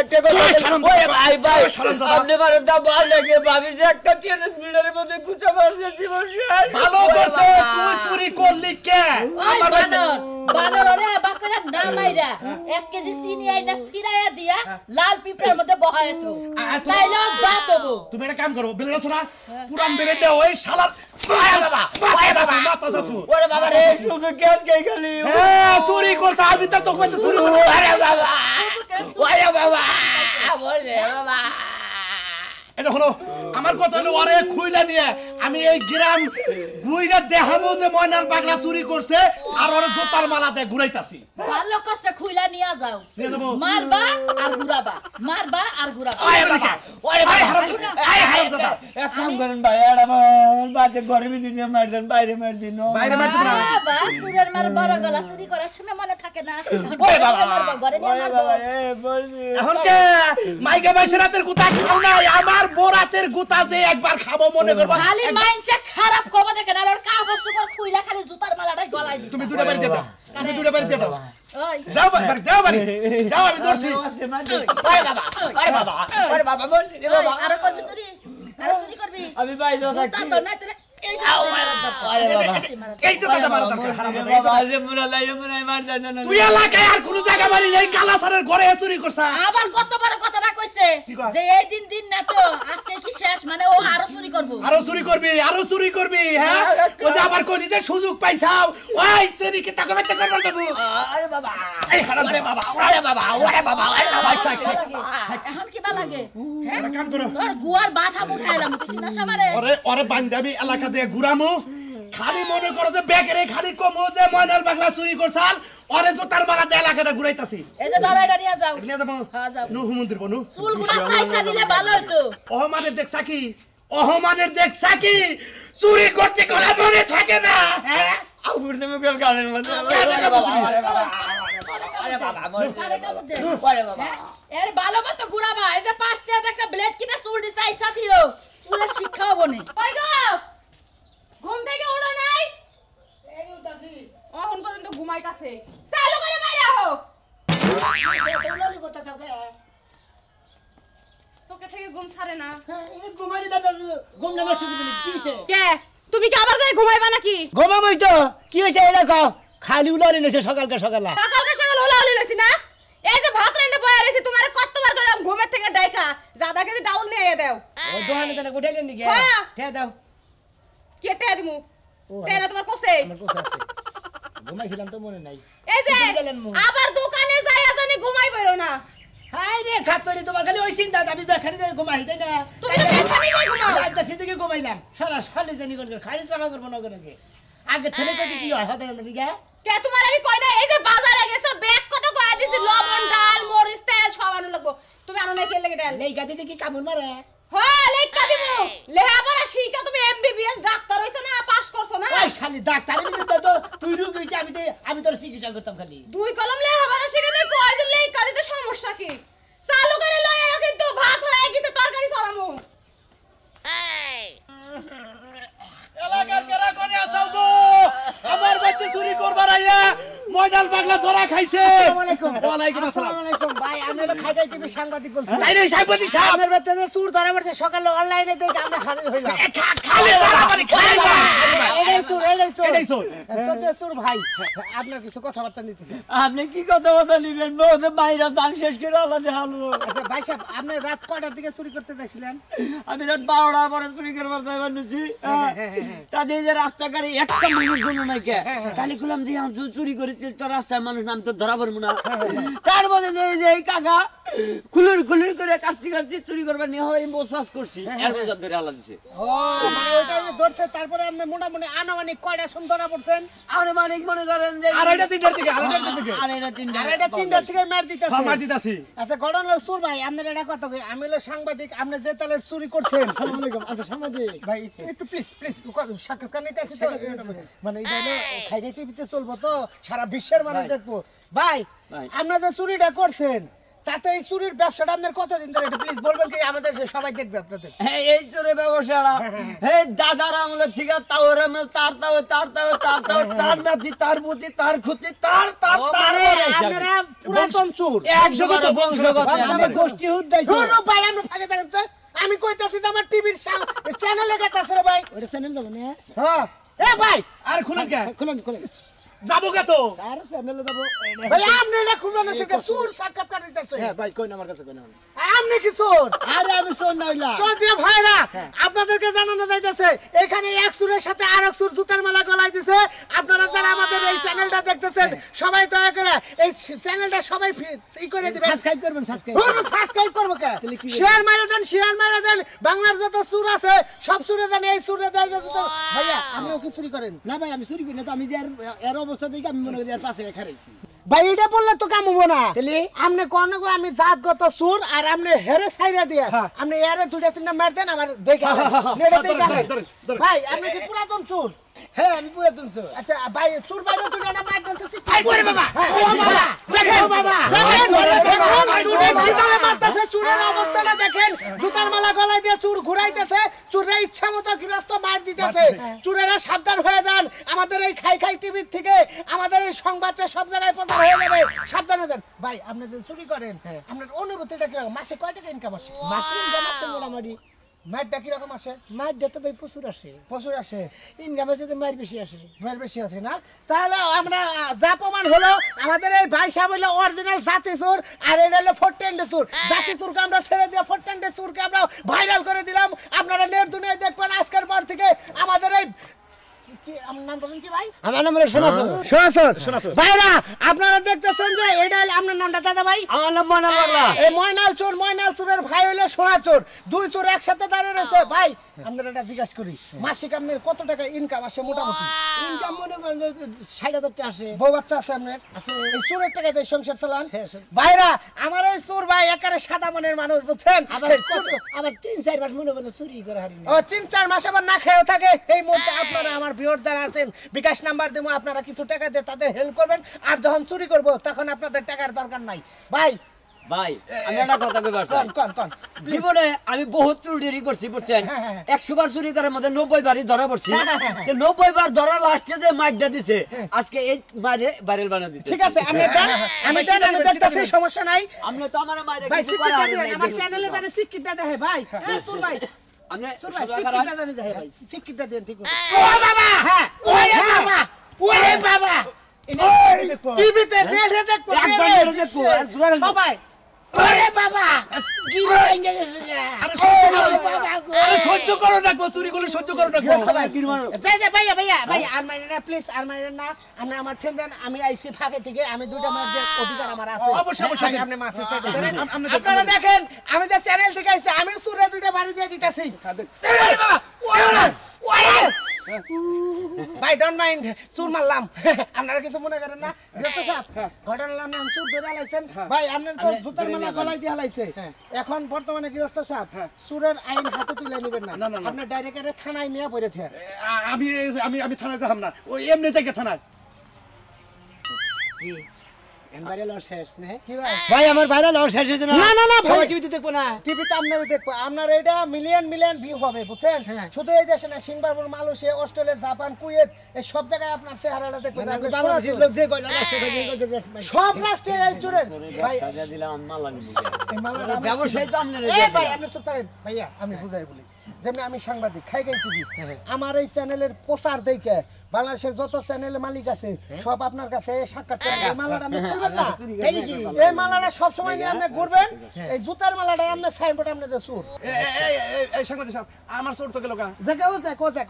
একটা কথা ওই ভাই ভাই আপনি মারেন দা বল লাগে ভাবি যে একটা টেনিস মিটারের মধ্যে গুছা মারছে জীবন শেষ ভালো করছে তুই চুরি করলি কে আমার বানর রে বাকরা না মাইরা 1 কেজি চিনি আইনা সিরায়া দিয়া লাল পিঁপড়ার মধ্যে বহায় তো তাইলে যা তবু তুমি একটা কাম করো বেলেছ না পুরান বেলে দে ওই শালার বাবা মাতা শাশু ওরে বাবা রে সুজু গ্যাস কে গলি চুরি করছ আমি তো কইতে চুরি করব আরে বাবা ওরে বাবা ওরে বাবা এই দেখো আমার কথা হলো ওরে খুইলা নিয়ে আমি এই গ্রাম গুইরা দেখাবো যে ময়নার পাগলা চুরি করছে আর ওরে জোতার মালা দিয়ে ঘুরাইতাছি ভালো কষ্ট খুইলা নিয়া যাও নিয়ে যাব মারবা আর ঘুরাবা মারবা আর ঘুরাবা ওরে বাবা আয় হারাম দাদা এক কাম করেন ভাই এড়া বল বাজে ঘরে ভিতর নিয়ে মার দেন বাইরে মার দিন বাইরে মার দিন না বাবা সুরের মার বড় গলা চুরি করার সময় মনে থাকে না ওরে বাবা ঘরে নিয়ে ওরে মারবো বাবা এ বলবি এখন কে মাইকা বাইশের রাতের গুতা খাও না আমার বরাতের গুতা যে একবার খাবো মনে করবা খালি মাইন্ডসে খারাপ কবা দেখে না আর কাপড় সুপার খুইলা খালি জুতার মালাটাই গলায় দিই তুমি দুটো বাড়ি দিয়ে দাও তুমি দুটো বাড়ি দিয়ে দাও ওই দাও বাড়ি দাও বাড়ি দাও আমি দর্শি ওরে বাবা ওরে বাবা ওরে বাবা বলছি রে বাবা আর করবি চুরি আর চুরি করবি আমি বাইরে থাকি তা তো না তাহলে এই এই তো কথা মারা দরকার হারাম বাবা আজ মুরা লাই মুরা মার দেন না তুই এলাকায় আর কোন জায়গা মারি নাই কালাসারের ঘরে চুরি করছ আবার কত বড় কথাটা কইছে যে এই দিন না তো আজকে কি শেষ মানে ও আরো চুরি করব আরো চুরি করবি হ্যাঁ ওই যে আবার কই যে সুযোগ পাইছাও ওই চুরি কি তাকে মেতে করবার দেব আরে বাবা এই হারাম ওরে বাবা ওরে বাবা ওরে বাবা এখন কি বা লাগে হ্যাঁ একটা কাম করো তোর গুয়ার বাঠা উঠাইলাম তুই চিনা সামারে ওরে বান্দাবি এলাকা দিয়ে ঘুরামু খালি মনে করো যে বেকেরে খালি কমো যে ময়নার পাগলা চুরি করছাল ওরে জোতার মালা দিয়ে এলাকাটা ঘুরাইতাছি এই যে ধরাইটা নিয়ে যাও নিয়ে যাবো হ্যাঁ যাও নু হুমন্দির বনু চুলগুলা চাইছা দিলে ভালো হইতো অহমানের দেখছা কি চুরি করতে কলা মনে থাকে না হ্যাঁ আউর তুমি গেল গালের মধ্যে ওরে বাবা আরে বাবা ওরে বাবা এর ভালো মতো ঘুরাবা এই যে 5 টাকা একটা ব্লেড কিনে চুলটি চাইছা দিও চুলের শিক্ষা হবে না ওই গো ঘুম থেকে উঠো নাই এই উঠাছি এখন পর্যন্ত ঘুমাইতাছে চালু করে বাইরে হও তোলালি কথা চাও কে চোখে থেকে ঘুম ছাড়ে না এই ঘুমারি দাদা ঘুম না নষ্ট করবি কিছে কে তুমি কি আবার যাই ঘুমাইবা নাকি ঘুমামই তো কি হইছে এটা কও খালি উলালি নছে সকালকে সকালে সকাল ওলা ওলি লইছি না এই যে ভাত রাইন্দে বয়া রইছি তোমারে কতবার কইলাম ঘুমের থেকে ডাইকা জাদা কেজি ডাউল নিয়ে দাও ও দোহানে তনে উঠাইলেন নি কে হ্যাঁ। ঠে দাও কেটে দিমু টেনা তোমার কোসে আমার কোসা আছে ঘুমাইছিলাম তো মনে নাই এই যে গেলেন মু। আবার দোকানে যাইয়া জানি ঘুমাই পারো না হাই রে খাতরি তোমার খালি ওই চিন্তা আমি বেখানি যাই ঘুমাই তাই না তুমি তো বেখানি যাই ঘুমাও। রাত দেখছি থেকে ঘুমাইলাম সারা সালে জানি কোন খালি চাপা করব না করে আগে ঠেলে কই কি হয় হতে আমরা ঠিক কে তোমার আমি কই না এই যে বাজারে গেছো ব্যাগ কত কয়া দিছি লবণ ডাল মরিচ তেল সব আনো লাগবো তুমি আনো নাই কে লাগে ডাল লেই গাদি দেখি কামুন মারে হ্যাঁ লেখা দিমু লেহাপড়া শিখা তুমি এমবিবিএস ডাক্তার হইছো না পাস করছো না ওই শালি ডাক্তার তো তুই রুবি আমি তোর চিকিৎসা করতাম খালি দুই কলম লেহাপড়া শিখে নাই কই যে লেখা দিতে সমস্যা কি চালু করে লয় আয় কিন্তু ভাত হয়ে গেছে তরকারি চড়ামু এলাকার কেরা কোনে আছাও গো আমার বাড়িতে চুরি করবার আইয়া ময়দাল পাগলা ধরা খাইছে আসসালামু আলাইকুম ওয়ালাইকুম আসসালাম আসসালামু আলাইকুম ভাই আমি হলো খাইদাই টিভি সাংবাদিক বলছি তাই রে সাংবাদিক সাহেব আমার বাড়িতে যে চুর ধরা পড়ছে সকালে অনলাইনে দেখে আমরা হাজির হইলাম খালি বাড়াবাড়ি খাইবা এটাই চুর এটাই চোর। সত্যি চুর ভাই আপনার কিছু কথাবার্তা নিতে চাই। আপনি কি কথা নিবেন বলতে বাইরে যান শেষ করে আল্লাহ দেখালো আচ্ছা ভাই সাহেব আপনি রাত কয়টার দিকে চুরি করতে যাচ্ছিলেন? আমি রাত 12টার পরে চুরি করবার যাইবার নিছি তাদের যে রাস্তাঘাটে একটা মানুষ জন্য নাই কে খালি খুলাম যে আমি চুরি করি তো রাস্তায় মানুষ নাম তো ধরা পড়বো না তার মধ্যে যে যে এই কাকা কুলুর করে কাস্তি চুরি করবার নিয়ে হয় বসবাস করছি এর মধ্যে ধরে আল্লাহ দিছে ও মানে ওইটা আমি ধরছে তারপরে আপনি মোটামুটি আনুমানিক কয়টা সময় ধরা পড়ছেন? আমার মানিক মনে করেন যে আড়াইটা তিনটার দিকে আড়াইটার দিকে আড়াইটা তিনটা আর এটা 3টা থেকে মার দিতেছে। হ্যাঁ মার দিতাছি আচ্ছা ঘটনা চুর ভাই আপনার এটা কথা কই আমি হলো সাংবাদিক আপনি যে তালের চুরি করছেন আসসালামু আলাইকুম আচ্ছা সাংবাদিক ভাই একটু প্লিজ সাক্ষাৎকার নিতে আসি তো মানে এটা হলো খাইগাই টিভিতে চলবো তো সারা বিশ্বের মানুষ দেখবো ভাই আপনারা যে চুরিটা করছেন তাতে এই চুরির ব্যবসাটা আপনার কতদিন ধরে একটু প্লিজ বলবেন কি আমাদের সবাই দেখবে আপনাদের এই চোরে ব্যবসাটা এই দাদার আমলের থেকে তাওর আমল তার নাতি তার বুদ্ধি তার ক্ষতি তার আপনারা পুরাতন চোর বংশগত গোষ্ঠী হুদ্দাই ভাই আমরা ফাঁকে থাকতে আমি কইতাছি যে আমার টিভির চ্যানেলে গেতাছে রে ভাই ওরে চ্যানেল দেব না হ্যাঁ এ ভাই আর খুলেন কে খুলেন যাবো কে তো স্যার চ্যানেলে দেব ভাই আপনি এটা খুলবেন না সেটা চোর সাক্ষাৎকার দিতেছে হ্যাঁ ভাই কই না আমার কাছে কই না আপনি কি চোর আরে আমি চোর না হইলা চোর দিয়ে ভাইরা আপনাদেরকে জানানো যাইতেছে এখানে এক চোরের সাথে আরেক চোর জুতার মালা গলায় দিয়েছে আপনারা যারা আমাদের এই চ্যানেলটা দেখতেছেন সবাই দয়া করে এই চ্যানেলটা সবাই ই করে দিবেন সাবস্ক্রাইব করবেন সাবস্ক্রাইব করব কে শেয়ার মারা দেন বাংলার যত চোর আছে সব চোরে জানে এই চোরে দেয় যত ভাইয়া আপনিও কি চুরি করেন না ভাই আমি চুরি করি না তো আমি যে এর অবস্থা দেখে আমি মনে করি এর পাশে খারাইছি ভাই এটা বললে তো কাম হবো না আপনি কোন আমি জাতগত সুর আর আপনি হেরে ছাইরা দিয়ে আপনি এরে দুইটা তিনটা মার দেন আমার দেখে ভাই আপনি কি পুরাতন চোর হ্যাঁ আমি পুরাতন চোর আচ্ছা ভাই চোর বাইরে দুইটা না মার দেন ভাই করে বাবা ও বাবা দেখেন বাবা চোরের ভিতরে মারতেছে চোরের অবস্থাটা দেখেন জুতার মালা গলায় দিয়ে চোর ঘুরাইতেছে চোরের ইচ্ছা মতো গৃহস্থ মার দিতেছে চোরেরা সাবধান হয়ে যান আমাদের এই খাই টিভি থেকে আমাদের এই সংবাদে সব জায়গায় প্রচার হয়ে যাবে সাবধান হয়ে যান ভাই আপনি যে চুরি করেন আপনার অনুভূতিটা কি রকম মাসে কয় টাকা ইনকাম আসে মাসে ইনকাম আসে মোটামুটি মারটা কি রকম আসে মার দিতে ভাই প্রচুর আসে ইনকামের সাথে মার বেশি আসে মার বেশি আছে না তাহলে আমরা যা প্রমাণ হলো আমাদের এই ভাই সাহেব হলো অরিজিনাল জাতি চোর আর এটা হলো ফোরটেন্ডে চোর জাতি চোরকে আমরা ছেড়ে দিয়ে ফোরটেন্ডে চোরকে আমরা ভাইরাল করে দিলাম আপনারা নেট দুনিয়ায় দেখবেন আজকের পর থেকে আমাদের এই আমার নাম বলেন কি ভাই আমার নাম হলো সোনাচোর ভাইরা আপনারা দেখতেছেন যে এটা হলো আপনার নামটা দাদা ভাই আমার নাম ময়নাল পাগলা এই ময়নাল চোরের ভাই হলো সোনাচোর দুই চোর একসাথে দাঁড়িয়ে রয়েছে ভাই আমরা এটা জিজ্ঞাসা করি মাসিক আপনার কত টাকা ইনকাম আসে মোটামুটি ইনকাম মনে করেন যে 60,000 টাকা আসে বউ বাচ্চা আছে আপনার আছে এই চোরের টাকা দিয়ে সংসার চালান ভাইরা আমার এই চোর ভাই একেবারে সাদা মনের মানুষ বুঝছেন আবার 3-4 মাস মনে করেন চুরি করে হারি ও 3-4 মাস আবার না খেয়েও থাকে এই মুহূর্তে আপনারা আমার ভিউয়ার যারা আছেন বিকাশ নাম্বার দেবো আপনারা কিছু টাকা দিয়ে তাদের হেল্প করবেন আর যখন চুরি করব তখন আপনাদের টাকার দরকার নাই ভাই আমি একটা কথা কইবার কোন জীবনে আমি বহুত চুরি করছি বুঝছেন 100 বার চুরি করার মধ্যে 90 বারই ধরা পড়ছি 90 বার ধরা লাস্টে যে মাইরটা দিছে আজকে এই মাইরে ভাইরাল বানা দিতে ঠিক আছে আমি দেখতেছি সমস্যা নাই আপনি তো আমার মাইরে ভাই কিছু সিকিটটা করার দেন আমার চ্যানেলে জানে সিকিটটা দেয় ভাই হ্যাঁ সুর ভাই আপনি সুর ভাই সিকিটটা জানে দেয় ভাই সিকিটটা দেন ঠিক আছে ও বাবা হ্যাঁ ওরে বাবা টিভিতে নেটে দেখবো একবার নেটে দেখবো আর সবাই ওরে বাবা কি হয়ে গেছে আরে সহ্য করো দেখো চুরি করলে সহ্য করো দেখো যাই ভাইয়া আর মাইনে না প্লিজ আর মাইনে না আপনি আমার ঠেন দেন আমি আইসি ফাঁকে থেকে আমি দুইটা মার দেওয়ার অধিকার আমার আছে অবশ্যই আপনি মাফি চাইতে করেন আপনারা দেখেন আমি যে চ্যানেল থেকে আইছি আমি সুরে দুইটা বাড়ি দিয়ে দিতেছি ওরে বাবা ওরে ভাই ডোন্ট মাইন্ড চুর মারলাম আপনারা কিছু মনে করেন না গৃহস্থ সাহেব ঘটনা নাম চুর ধরে লাইছেন ভাই আপনার তো জুতার মালা গলায় দিয়ে লাইছে এখন বর্তমানে গৃহস্থ সাহেব চুরের আইন হাতে তুলে নেবেন না আপনি ডাইরেক্ট থানায় নিয়ে পড়ে থাকে আমি আমি থানায় যাম না ওই এমনি থেকে থানায় কি ভাইরাল আর শেষ না কি ভাই ভাই আমার ভাইরাল আর শেষ হইছে না সবাই টিভিতে দেখবো না টিভিতে আপনারা দেখবো আপনার এটা মিলিয়ন ভিউ হবে বুঝছেন শুধু এই দেশে না Singapore Malaysia Australia Japan Kuwait এই সব জায়গায় আপনার চেহারাটা দেখবেন বাংলাদেশের লোক যে কয় রাস্তা থেকে সব রাষ্ট্রে এই চুরের ভাই সাজা দিলাম মালা নিব এই মালাটা আমি- ব্যবসায়ী তো আপনারা এই ভাই আপনি চুপ থাকেন ভাইয়া আমি বুঝাই বলি যেমন আমি সাংবাদিক খাইগাই টিভি আমার এই চ্যানেলের প্রচার দেখে বাংলাদেশের যত চ্যানেলের মালিক আছে সব আপনার কাছে সাক্ষাৎ করে এই মালাটা আপনি খুলবেন না তাই কি এই মালাটা সব সময় নিয়ে আপনি ঘুরবেন এই জুতার মালাটা আপনি সাইনবোর্ড আপনি যে সুর এই সাংবাদিক সাহেব আমার চোর তো গেল কা জায়গা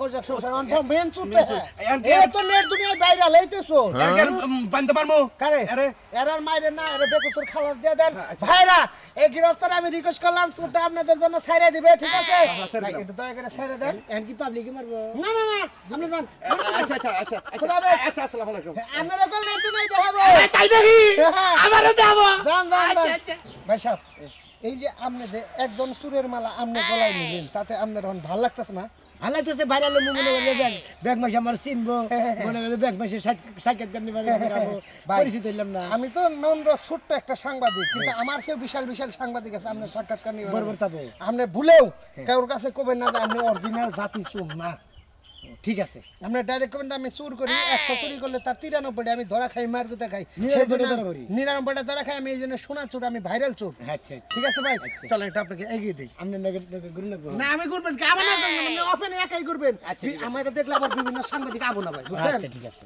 কোজা সমস্যা অন মেন সুরতে এই তো নেট দুনিয়ায় ভাইরাল হইতেছো বানতে পারবো কারে আরে এরার মাইরে না এর বেকুসুর খালাস দিয়ে দেন ভাইরা এই গৃহস্থরা আমি রিকোয়েস্ট করলাম সুরটা আপনাদের জন্য ছাইরে দিবে ঠিক আছে ভাই একটু দয়া করে ছাইরে দেন এন কি পাবলিকে মারবো না আপনি যান আচ্ছা আসসালামু আলাইকুম আপনারা কল নেট নাই দেখাবো তাই দেখি আমারও দেবো যান ভাই সাহেব এই যে আপনি যে একজন সুরের মালা আপনি গলায় নিলেন তাতে আপনার এখন ভালো লাগতেছে না হালাইতেছে ভাইরাল মনে করে ব্যাগ মাসে আমার চিনবো মনে করে ব্যাগ মাসে সাক্ষাৎকার নিবার পরিচিত হইলাম না। আমি তো নম্র ছোট্ট একটা সাংবাদিক, কিন্তু আমার চেয়ে বিশাল বিশাল সাংবাদিক আছে আপনার সাক্ষাৎকার নিয়ে বরবরতাবে আপনি ভুলেও কারোর কাছে কবেন না যে আপনি অরিজিনাল জাতি চোর না। ঠিক আছে আমরা ডাইরেক্ট কবেন আমি চুর করি, 100 চুরি করলে তার 93 আমি ধরা খাই, মার গুতা খাই, 99 ধরা খাই। আমি এই জন্য সোনা চোর, আমি ভাইরাল চোর। আচ্ছা ঠিক আছে ভাই, চলেন এটা আপনাকে এগিয়ে দিই। আপনি গুরু লাগবো না আমি করবেন কি, আমার না করবেন, আপনি ওপেনে একাই করবেন। আমার দেখলে আবার বিভিন্ন সাংবাদিক আবো না ভাই, বুঝছেন? আচ্ছা ঠিক আছে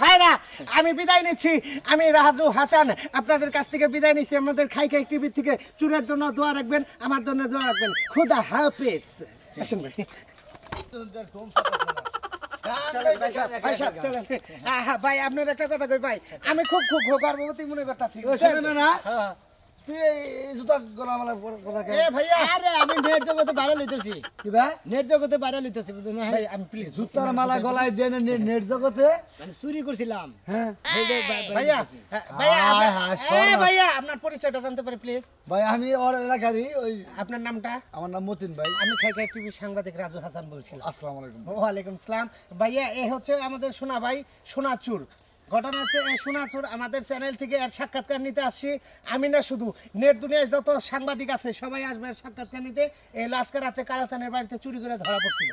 ভাইরা আমি বিদায় নিচ্ছি, আমি রাজু হাসান আপনাদের কাছ থেকে বিদায় নিচ্ছি। আমাদের খাই খাই টিভি থেকে চুরের জন্য দোয়া রাখবেন, আমার জন্য দোয়া রাখবেন। খুদা হাফেজ। আসেন ভাই, ভাই আপনার একটা কথা কই ভাই, আমি খুব খুব গর্ববতী মনে করতেছি না তুই জুতা গলা মালা কথা কে ভাইয়া। আরে আমি নেট জগতে ভাইরাল হইতেছি কি ভাই নেট জগতে ভাইরাল হইতেছি বুঝছেন না ভাই আমি প্লিজ জুতার মালা গলায় দেন নেট জগতে মানে চুরি করছিলাম হ্যাঁ ভাইয়া ভাইয়া আপনার পরিচয়টা জানতে পারি প্লিজ? ভাই আমি ওর এলাকারই ওই আপনার নামটা? আমার নাম মতিন ভাই। আমি খাই খাই টিভি সাংবাদিক রাজু হাসান বলছিলাম। আসসালামু আলাইকুম। ওয়ালাইকুম আসসালাম। ভাইয়া এ হচ্ছে আমাদের সোনা ভাই সোনাচুর। ঘটনা হচ্ছে এই সোনাচুর আমাদের চ্যানেল থেকে এর সাক্ষাৎকার নিতে আসছি। আমি না শুধু, নেট দুনিয়ায় যত সাংবাদিক আছে সবাই আসবে এর সাক্ষাৎকার নিতে। এই আজকে রাতে কারাচানের বাড়িতে চুরি করে ধরা পড়ছিল।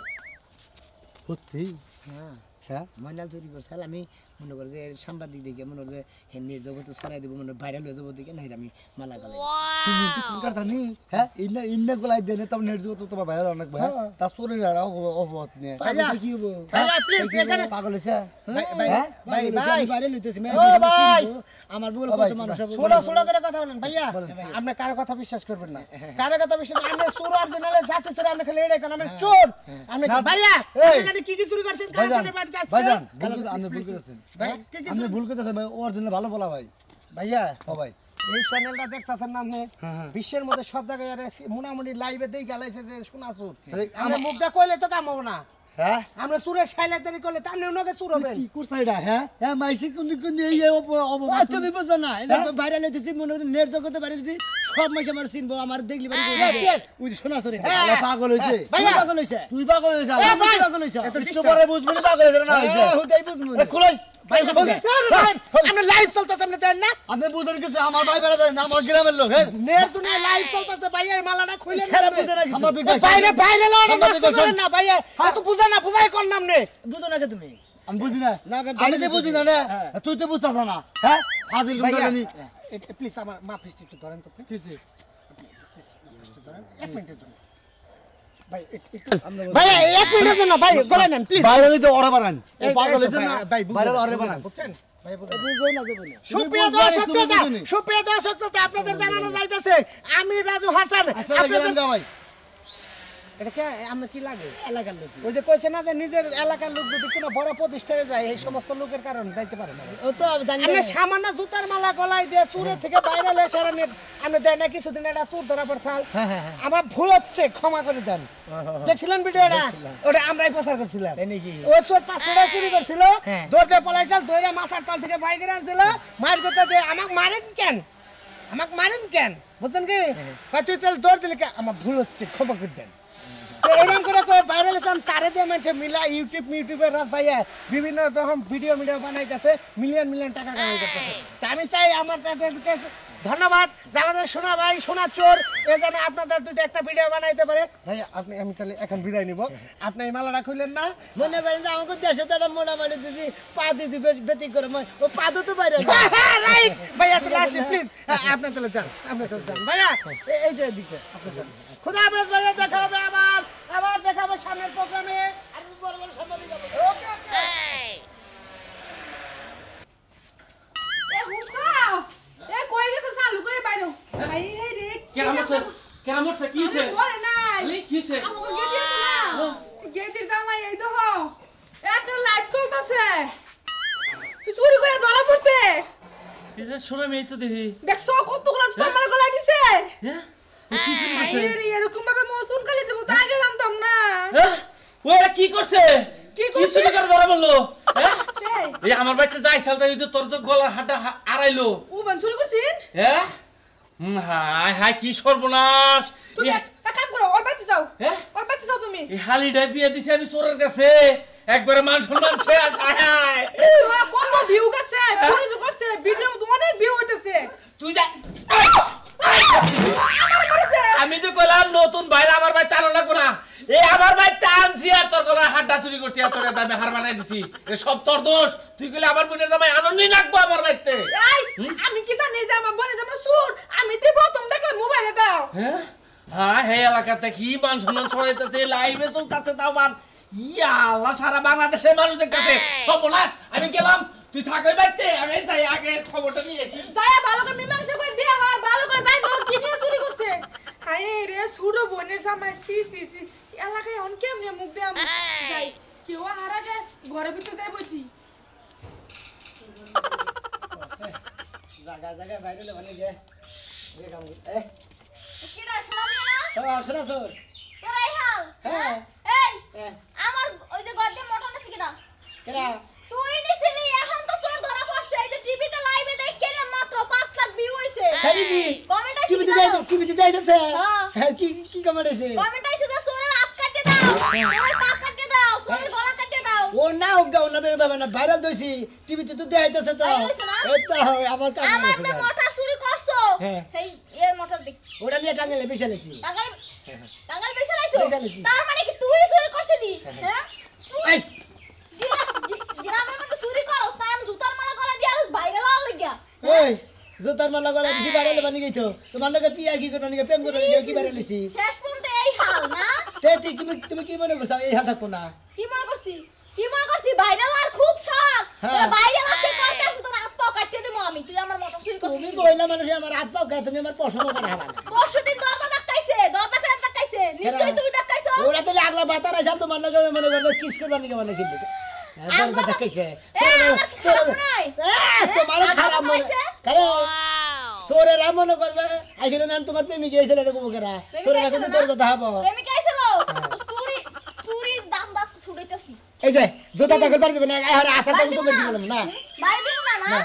সত্যি হ্যাঁ হ্যাঁ ময়নাল চুরি করছে। আমি মনে করি যে সাংবাদিক দেখে মনে করি যে নেট জগতে ছড়াই দেবো, মনে ভাইরাল হয়ে যাবো দেখে নাই আমি মালা গলায় জানি হ্যাঁ ইন্না ইন্না গলায় দেন তো নেট জগতে তোমার ভাইরাল অনেক ভাই তা চুরি আর অবহত নিয়ে ভাইয়া কি হবো ভাইয়া প্লিজ এখানে পাগল হইছে ভাই ভাইরাল হইতেছি আমার বল কত মানুষ ছোড়া ছোড়া করে কথা বলেন। ভাইয়া আপনি কারো কথা বিশ্বাস করবেন না, কারো কথা বিশ্বাস না। আপনি চোর অরিজিনালে জাতি চোর, আপনি খালি এটাই কোন আমি চোর। আপনি ভাইয়া আপনি কি কি চুরি করছেন? কারাচানের বাড়িতে আসছেন ভাইজান আপনি ভুল করেছেন ভাই, কি কি আপনি ভুল করতেছেন ভাই অরিজিনাল ভালো বলা ভাই ভাইয়া ও ভাই এই চ্যানেলটা দেখতাছেন না আপনি? বিশ্বের মধ্যে সব জায়গায় মোটামুটি লাইভে দেই গেলাইছে যে সোনা চোর। আমরা মুখটা কইলে তো কাম হবে না। হ্যাঁ আমরা চুরের সাইলাদারি করলে তার নগে চুর হবে। কি করছ এটা হ্যাঁ হ্যাঁ মাইসি কোন কোন এই অববাদ তুমি বুঝছো না এটা ভাইরাল হইতেছি মনে হচ্ছে নেট জগতে ভাইরাল হইতেছি সব মাইসি আমার চিনবো আমার দেখলি বাড়ি ওই যে সোনা চুরি পাগল হইছে ভাইয়া পাগল হইছে তুই পাগল হইছ ভাই, পাগল হইছ এত একটু disturb। পরে বুঝবি না পাগল হইছ না হইছে হুদাই বুঝবো খুলাই ভাই আমরা লাইভ চলতেছে আপনি দেন না? আপনি বুঝেন কিছু আমার ভাই বেড়া যায় না আমার গ্রামের লোক হ্যাঁ নেট দুনিয়া লাইভ চলতেছে ভাইয়া, এই মালাটা খুলে স্যার বুঝে না কিছু আমাদের বাইরে বাইরে লড়া নষ্ট করেন না ভাইয়া। এত বুঝা না, বুঝাই কোন নাম নে? বুঝো না কে তুমি আমি বুঝি না আমি তো বুঝি না না তুই তো বুঝতাছ না হ্যাঁ ফাজিল কোন জানি প্লিজ আমার মা ফিস্ট একটু ধরেন তো প্লিজ। এক মিনিটের জন্য ভাই ভাইয়া এক মিনিটের জন্য ভাই গলায় নেন প্লিজ। বাইরে তো ওরে বানান ও পাগল হইছে না ভাই বাইরে ওরে বানান বুঝছেন ভাই? বুঝবো না যাবে না সুপ্রিয় দর্শক আপনাদের জানানো যাইতেছে আমি রাজু হাসান আপনাদের ভাই এটা কে আপনার কি লাগে এলাকার লোক? ওই যে কইছে না যে নিজের এলাকার লোক যদি কোনো বড় প্রতিষ্ঠানে যায় এই সমস্ত লোকের কারণে যাইতে পারে না। ও তো জানি আপনি সামান্য জুতার মালা গলায় দিয়ে চুরে থেকে বাইরে এলে সারা নেট আপনি দেয় না কিছুদিন এটা চুর ধরা পড়ছাল। আমার ভুল হচ্ছে, ক্ষমা করে দেন। দেখছিলেন ভিডিওটা? ওটা আমরাই প্রচার করছিলাম। ওই চোর 500 টাকা চুরি করছিল, দৌড়তে পলাইছিল, দৌড়ে মাছার তাল থেকে বাইরে আনছিল, মার করতে দিয়ে আমাকে মারেন কেন বুঝছেন কি? তুই তাহলে দৌড় দিলে আমার ভুল হচ্ছে, ক্ষমা করে দেন। এরকম করে ভাইরাল তারে দিয়ে মানুষ মিলা ইউটিউবের রাস্তায় বিভিন্ন রকম ভিডিও বানাইতেছে, মিলিয়ন টাকা কামাই করতেছে। তা আমি চাই আমার ধন্যবাদ যে আমাদের সোনা ভাই সোনা চোর এ যেন আপনাদের দুটো একটা ভিডিও বানাইতে পারে। ভাই আপনি আমি তাহলে এখন বিদায় নিব। আপনি এই মালাটা খুললেন না? মনে করেন যে আমাকে দেশে তো একটা মোটা বাড়ি দিদি পা দিদি বেতি করে ও পা তো বাইরে রাইট ভাইয়া তাহলে আসি প্লিজ। আপনি তাহলে যান, ভাইয়া এই যে দিকে আপনি যান। খুদা হাফেজ ভাইয়া, দেখা হবে আবার দেখা হবে সামনের প্রোগ্রামে। আমি বড় বড় সাংবাদিক যাব। ওকে ওকে এ হুঁচা এ কই গেছ চালু করে বাইরো ভাই হে রে কেরামত কি হইছে বলে নাই এই কি হইছে আমাকে গেদি আছে না গেদির জামাই এই দেখো একটা লাইভ চলতেছে চুরি করে ধরা পড়ছে। এটা শোনা মেয়ে তো দেখি দেখছো কতগুলো তোমার গলায় দিছে। হ্যাঁ কি চুরি করছে এরকম ভাবে মৌসুম খালি দেবো তো আগে জানতাম না। হ্যাঁ ওরা কি করছে কি কি চুরি করে ধরা বললো হ্যাঁ এই এই আমার বাড়িতে যাই সালটা দিতে তোর তো গলার হাঁটা আড়াইলো ও বান চুরি করছিস হ্যাঁ হাই হাই কি সর্বনাশ তুমি এক কাম করো ওর বাড়িতে যাও যাও হ্যাঁ? ওর বাড়িতে যাও তুমি এই হালিটা বিয়ে দিছি আমি চোরের কাছে একবারে মান সম্মান শেষ হায় তোরা কত ভিউ গেছে পুরো তো করছে ভিডিওর মধ্যে অনেক ভিউ হইতেছে তুই যা আমি তো কইলাম নতুন বাইরে আমার ভাই টানো লাগবো না এই আমার ভাই টানছি আর তোর গলার হাতটা চুরি করছি আর তোর দামে হার বানাই দিছি এ সব তোর দোষ তুই কইলে আমার বোনের দামে আনন্দই লাগবো আমার ভাইতে এই আমি কি জানি যে আমার বোনের জামা সুর আমি তো প্রথম দেখলাম মোবাইলে দাও হ্যাঁ হ্যাঁ হে এলাকাতে কি মান সম্মান ছড়াইতেছে লাইভে চলতেছে তাও মান ইয়া আল্লাহ সারা বাংলাদেশের মানুষ দেখতেছে সব বলাস আমি গেলাম তুই থাকই বাইতে আমি যাই আগে খবরটা নিয়ে যায় ভালো করে মীমাংসা করে দে আর ভালো করে যাই নো কি নিয়ে চুরি করছে হায় রে ছোট বোনের জামাই সি সি সি এলাকায় অন কেমনে মুখ দে আমি যাই কেউ হারাকে ঘরের ভিতরে যাই বইছি জায়গা জায়গা বাইরে মানে গে যে কাম এ কিডা শোনাবি না শোনা সর তোরাই হাল হ্যাঁ এই আমার ওই যে গড্ডে মোটা নাকি কিডা কেরা তুই নিছিলি এখন তো চোর ধরা পড়ছে এই যে টিভিতে লাইভে দেখলে মাত্র 5 লাখ ভিউ হইছে খালি কি কমেন্ট টিভিতে দেখাইছে হ্যাঁ। হ্যাঁ কি কমেন্ট আছে কমেন্ট আইছে যে চোরের হাত কাটতে দাও চোরের পা কাটতে দাও চোরের গলা কাটতে দাও ও না গাও না বাবা না ভাইরাল দইছি টিভিতে তো দেখাইতেছে তো ভাইরাল হইছে না? এই তো আমার কাম আমার আছে যে মোটর চুরি করছো হ্যাঁ। সেই এর মোটর দেখ ওটা নিয়ে টাঙ্গালে বেচে লেছি টাঙ্গাল টাঙ্গাল বেচে লাইছো বেচে লাইছি। তার মানে কি তুই চুরি করছিলি হ্যাঁ এই গ্রামের মধ্যে চুরি করছ তাই আমি জুতার মালা গলা দিয়ে আর ভাইরাল হওয়ার লাগিয়া এই জোতার মালা গলা দিছি ভাইরাল বানি গইতো তোমার লগে পিয়া কি করবা নিকে প্রেম করবা নিকে কি ভাইরাল হইছি শেষ পর্যন্ত এই হাল না তে তুমি কি মনে করছ এই হাল থাকবো না কি মনে করছি ভাইরাল আর খুব শখ হ্যাঁ। তোরা ভাইরাল আজকে করতেছিস তোর হাত পা কাটিয়ে দেবো আমি তুই আমার মোটর চুরি তুমি করছিস মহিলা মানুষ আমার হাত পাও খায় তুমি আমার পছন্দ করে হাবা না পরশুদিন দরজা ধাক্কাইছে নিশ্চয়ই তুই ধাক্কাইছো ওরা তো আগলা বাতার আইছাল তোমার লগে মনে করবে কিস করবা নিকে বানাইছিল দরজা ধাক্কাইছে আমার কি খারাপ নাই? তোমার হ্যাঁ? খারাপ মনে ধাক্কাইছে? কারে সোরেরা মনে করবে আইছিল না তোমার প্রেমিক গেছিল এরকম কেরা সোরেরা কিন্তু দরজা ধাবো প্রেমিকা আইছিল চুরির দাম বাস ছুড়াইতেছি এই যে জোতা তাকল পারি দিবে না আর আশা তাকল তো বের দিলাম না বাইরে দিব না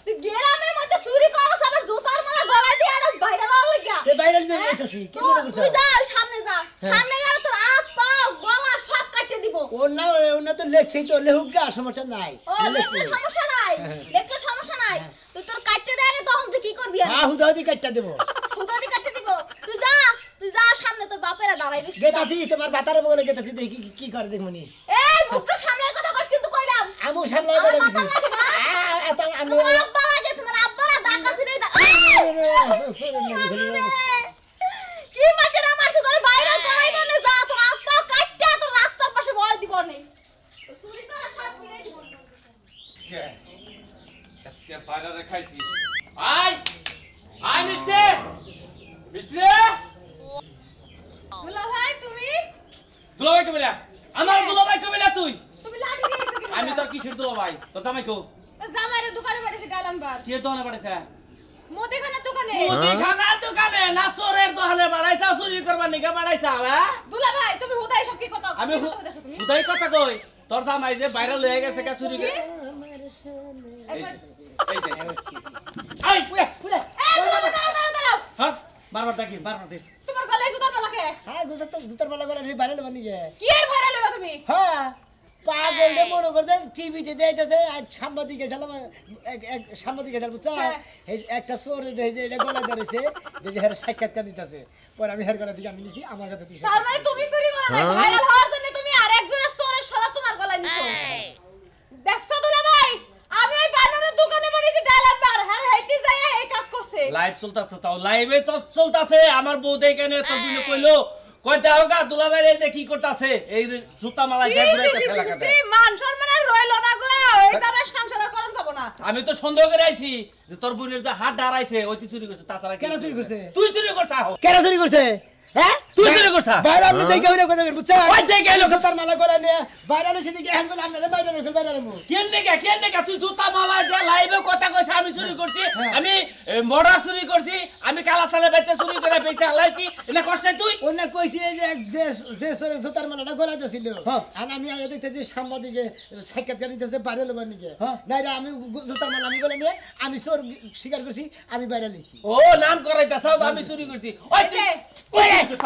তুই গ্রামের মধ্যে চুরি করছ আবার জুতার মালা গলায় দিয়ে আর ভাইরাল হওয়ার লাগিয়া তে ভাইরাল দিয়ে যাইতাছি কি মনে করছ তুই যা সামনে যা সামনে গেলে তোর হাত পা গলা সব কাটিয়ে দিব ওনা তো লেখছেই তো লেহুগা সমস্যা নাই ও লেখলে সমস্যা নাই লেখলে সমস্যা নাই তুই তোর কাটতে দেয় না তখন তুই কি করবি আর হ্যাঁ হুদাদি কাটটা দেব হুদাদি কাটতে দিব তুই যা সামনে তোর বাপেরা দাঁড়াই রইছে গেতাছি তোমার বাতারে বলে গেতাছি দেখি কি করে দেখমনি এই মুখটা সামনে কথা কস কিন্তু কইলাম আমু সামলাই বলে দিছি আমার মাথা লাগে না। এত আমি তোমার আব্বা লাগে তোমার আব্বারা দাঁত আছে কি মাটিরা মারছে তোর বাইরে করাই মানে যা তোর আব্বা কাটটা তোর রাস্তার পাশে বয় দিব নে চুরি করা সাত মিনিট দিব আজকে বাইরে খাইছি আই মিষ্টি রে দুলা ভাই তুমি দুলাভাই কবিলা আমার দুলাভাই কবিলা তুই তুমি লাঠি নিয়েছো কি আমি তোর কিসের দুলাভাই তোর জামাই কো জামাইয়ের দোকানে পাঠিয়েছে ডালামবার কি দোকানে পড়েছে মুদিখানার দোকানে মুদিখানার দোকানে না চোরের দোকানে বাড়াইছা চুরি করবার নিকে বাড়াইছা হ্যাঁ দুলা ভাই তুমি হুদাই সব কি কথা আমি কি কথা কইতাছো তুমি হুদাই কথা কই তোর জামাই যে বাইরে লয়ে গেছে কা চুরি করে একবার এই যে আই পুরা পুরা এই দাঁড়াও হ্যাঁ বারবার দেখি বারবার দেখ তোমার গলায় জুতা লাগে হ্যাঁ জুতার মালা গলা রে ভাইরাল বানি গে কি এর ভাইরাল হইবা তুমি হ্যাঁ পাগল রে মনে করতে টিভিতে দেখাইতেছে আজ সাংবাদিক গেছিলাম এক সাংবাদিক গেছিলাম বুঝছো একটা চোর দেখে যে এটা গলা ধরেছে দেখে হের সাক্ষাৎকার নিতেছে পরে আমি হের গলা দিকে আমি নিছি আমার কাছে দিছে তার মানে তুমি চুরি করো না ভাইরাল হওয়ার জন্য তুমি আরেকজনের চোরের সরা তোমার গলায় নিছো দেখছো দুলা ভাই আমি ওই বানানোর দোকানে বাড়িতে ডালামবার আর হেইতে যাই এই কাজ করছে লাইভ চলতেছে তাও লাইভে তো চলতেছে আমার বউ দেখে নে তোর দিনে কইলো কইতে হোগা দুলাভাই এই কি করতেছে এই জুতা মালা দিয়ে ঘুরাইতেছে লাগাতে মান সম্মান আর রইলো না গো এই তারা সংসার করন যাব না আমি তো সন্দেহ করে আইছি যে তোর বোনের যে হাত দাঁড়াইছে ওই তুই চুরি করছিস তাছাড়া কেন চুরি করছে? তুই চুরি করছিস কেন চুরি করছে হ্যাঁ তুই চুরি করছিস বাইরে আপনি দেখে হইনা করে বুঝছো ওই দেখে হইলো। জুতার মালা গলা নিয়ে ভাইরাল হইছে দিকে হ্যান্ড করে আমরা বাইরে মু কেন নেগা তুই জুতা মালা দিয়ে লাইভে কথা কইছ আমি চুরি করছি আমি মর্ডার চুরি করছি আমি কালাচালে বেচে চুরি করে বেচে আলাইছি এনে কষ্ট তুই ওনা কইছে যে যে সরে জুতার মালাটা গলা দিছিল হ্যাঁ। আর আমি আগে দেখতেছি সাংবাদিকে সাক্ষাৎকার নিতেছে ভাইরাল হবার নিকে হ্যাঁ। না রে আমি জুতার মালা আমি গলা নিয়ে আমি চোর স্বীকার করছি আমি ভাইরাল হইছি ও নাম করাইতাছ আমি চুরি করছি ওই তুই এই যে, কই আইতাছ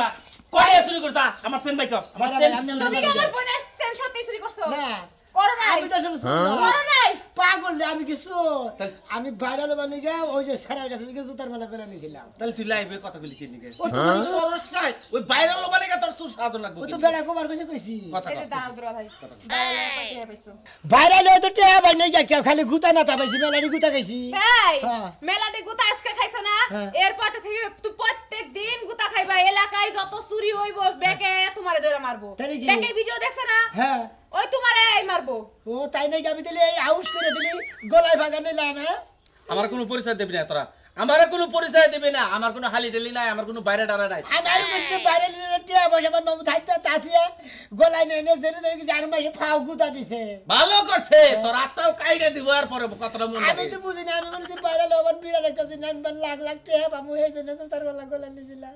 কয়টা চুরি করতা আমার চেন বাইক আমার ভাইরা, চেন ভাই, আমি তুমি কি আমার বোনের সেন সত্যি চুরি করছো না করো নাই আমি তো আসলে চোর না। করো নাই পাগল রে, আমি কি চোর? তাই- আমি ভাইরাল বানি গিয়ে ওই যে স্যারের কাছে থেকে জুতার মালা করে নিয়েছিলাম। তাহলে তুই লাইভে কথা বলি কি নিকে ও তো খরচটাই ওই ভাইরাল মানে তোর চুর সাধন লাগবে ও তো বেড়া কোবার কইছে কইছি। কথা এই যে দাও দুরা ভাই বাইরে পাঠিয়ে পাইছো ভাইরাল হয়তো টেহা ভাই নাই গিয়া খালি গুতা না তা পাইছি মেলাডি গুতা খাইছি। তাই হ্যাঁ। মেলাতে গুতা আজকে খাইছো না হ্যাঁ। এরপর থেকে তুই প্রত্যেক দিন গুতা খাইবা এলাকায় যত চুরি হইব বেকে তোমারে ধরে মারবো তাই কি? বেকে ভিডিও দেখছ না হ্যাঁ ওই তোমারে মারবো ও তাই নাই আমি দিলে এই আউশ করে দিলি গলায় ভাগা নিলাম। হ্যাঁ আমার কোনো পরিচয় দেবি না তোরা আমার কোনো পরিচয় দেবে না আমার কোনো হালি টেলি নাই আমার কোনো বাইরে ডারা নাই আমার কাছে ভাইরাল টেহা পয়সা আমার বাবু থাকতে তাছিয়া গলায় নিয়ে এনে জেনে জেনে জানো মাসে ফাও গুতা দিছে। ভালো করছে তোর আত্মাও কাইডে দিব আর পরে কথাটা মনে আমি তো বুঝি না আমি বলছি ভাইরাল হবার বিরাট একটা দিন আমি লাখ লাখ টেহা বাবু এই জন্য তো তার গলা গলা নিয়েছিলাম।